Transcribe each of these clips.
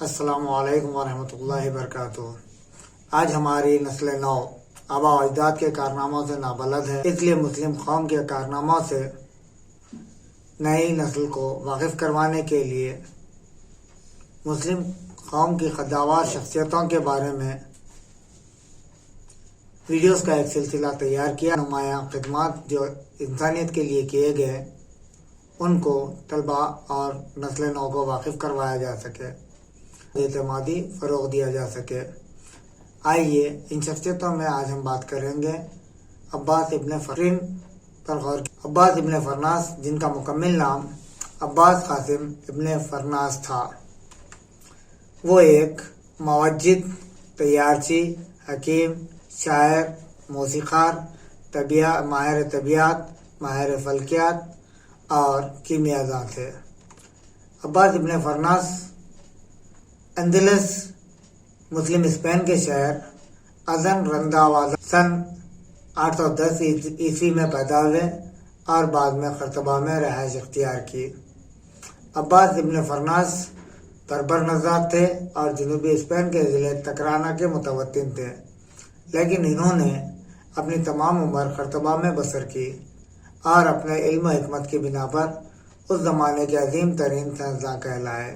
السلام علیکم ورحمۃ اللہ وبرکاتہ۔ آج ہماری نسل نو آبا و اجداد کے کارناموں سے نابلد ہے، اس لیے مسلم قوم کے کارناموں سے نئی نسل کو واقف کروانے کے لیے مسلم قوم کی خداوار شخصیتوں کے بارے میں ویڈیوز کا ایک سلسلہ تیار کیا۔ نمایاں خدمات جو انسانیت کے لیے کیے گئے ان کو طلباء اور نسل نو کو واقف کروایا جا سکے، اعتمادی فروغ دیا جا سکے۔ آئیے ان شخصیتوں میں آج ہم بات کریں گے عباس ابن فرین پر غور۔ عباس ابن فرناس، جن کا مکمل نام عباس قاسم ابن فرناس تھا، وہ ایک موجد، طیارچی، حکیم، شاعر، موسیقار، ماہر طبیعت، ماہر فلکیات اور کیمیاء تھے۔ عباس ابن فرناس اندلس مسلم اسپین کے شہر ازن رنداوازا سن 810 عیسوی میں پیدا ہوئے اور بعد میں قرطبہ میں رہائش اختیار کی۔ عباس ابن فرناس بربر نژاد تھے اور جنوبی اسپین کے ضلع تکرانا کے متوطن تھے، لیکن انہوں نے اپنی تمام عمر قرطبہ میں بسر کی اور اپنے علم و حکمت کی بنا پر اس زمانے کے عظیم ترین سائنسداں کہلائے۔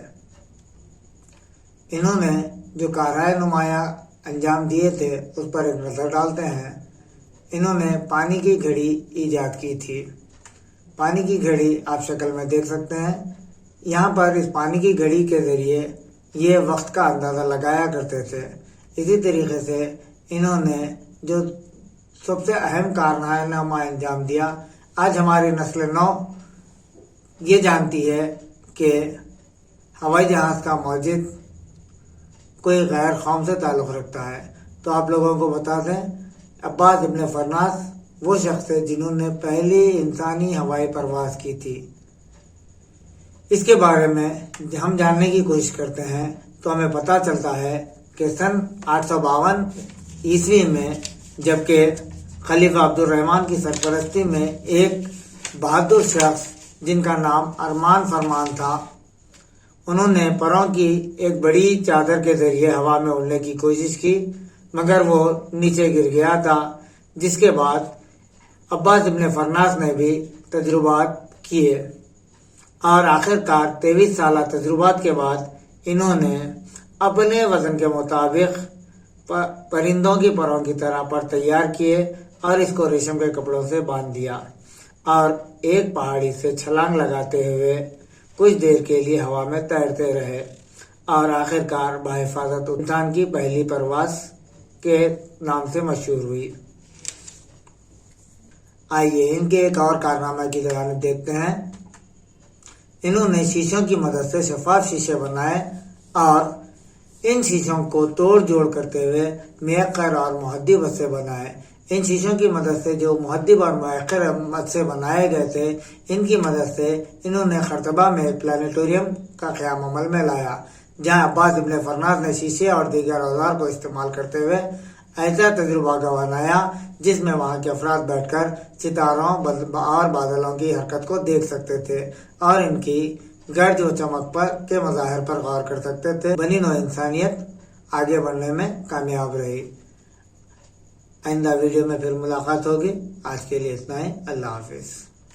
انہوں نے جو کارہائے نمایاں انجام دیے تھے اس پر ایک نظر ڈالتے ہیں۔ انہوں نے پانی کی گھڑی ایجاد کی تھی۔ پانی کی گھڑی آپ شکل میں دیکھ سکتے ہیں۔ یہاں پر اس پانی کی گھڑی کے ذریعے یہ وقت کا اندازہ لگایا کرتے تھے۔ اسی طریقے سے انہوں نے جو سب سے اہم کارنامہ انجام دیا، آج ہماری نسل نو یہ جانتی ہے کہ ہوائی جہاز کا موجد کوئی غیر قوم سے تعلق رکھتا ہے۔ تو آپ لوگوں کو بتا دیں، عباس ابن فرناس وہ شخص ہے جنہوں نے پہلی انسانی ہوائی پرواز کی تھی۔ اس کے بارے میں ہم جاننے کی کوشش کرتے ہیں تو ہمیں پتہ چلتا ہے کہ سن 852 عیسوی میں، جبکہ خلیفہ عبد الرحمن کی سرپرستی میں ایک بہادر شخص جن کا نام ارمان فرمان تھا، انہوں نے پروں کی ایک بڑی چادر کے ذریعے ہوا میں اڑنے کی کوشش کی، مگر وہ نیچے گر گیا تھا، جس کے بعد عباس ابن فرناس نے بھی تجربات کیے اور آخرکار 23 سالہ تجربات کے بعد انہوں نے اپنے وزن کے مطابق پرندوں کی پروں کی طرح پر تیار کیے اور اس کو ریشم کے کپڑوں سے باندھ دیا اور ایک پہاڑی سے چھلانگ لگاتے ہوئے کچھ دیر کے لیے ہوا میں تیرتے رہے اور آخرکار بحفاظت انسان کی پہلی پرواز کے نام سے مشہور ہوئی۔ آئیے ان کے ایک اور کارنامہ کی جانب دیکھتے ہیں۔ انہوں نے شیشوں کی مدد سے شفاف شیشے بنائے اور ان شیشوں کو توڑ جوڑ کرتے ہوئے میقر اور محدب سے بنائے۔ ان شیشوں کی مدد سے جو محدب اور میقر سے بنائے گئے تھے، ان کی مدد سے انہوں نے قرطبہ میں ایک پلانیٹوریم کا قیام عمل میں لایا، جہاں عباس ابن فرناس نے شیشے اور دیگر اوزار کو استعمال کرتے ہوئے ایسا تجربہ بنایا جس میں وہاں کے افراد بیٹھ کر ستاروں اور بادلوں کی حرکت کو دیکھ سکتے تھے اور ان کی گرج و چمک کے مظاہر پر غور کر سکتے تھے۔ بنی نوع انسانیت آگے بڑھنے میں کامیاب رہی۔ آئندہ ویڈیو میں پھر ملاقات ہوگی۔ آج کے لیے اتنا ہی۔ اللہ حافظ۔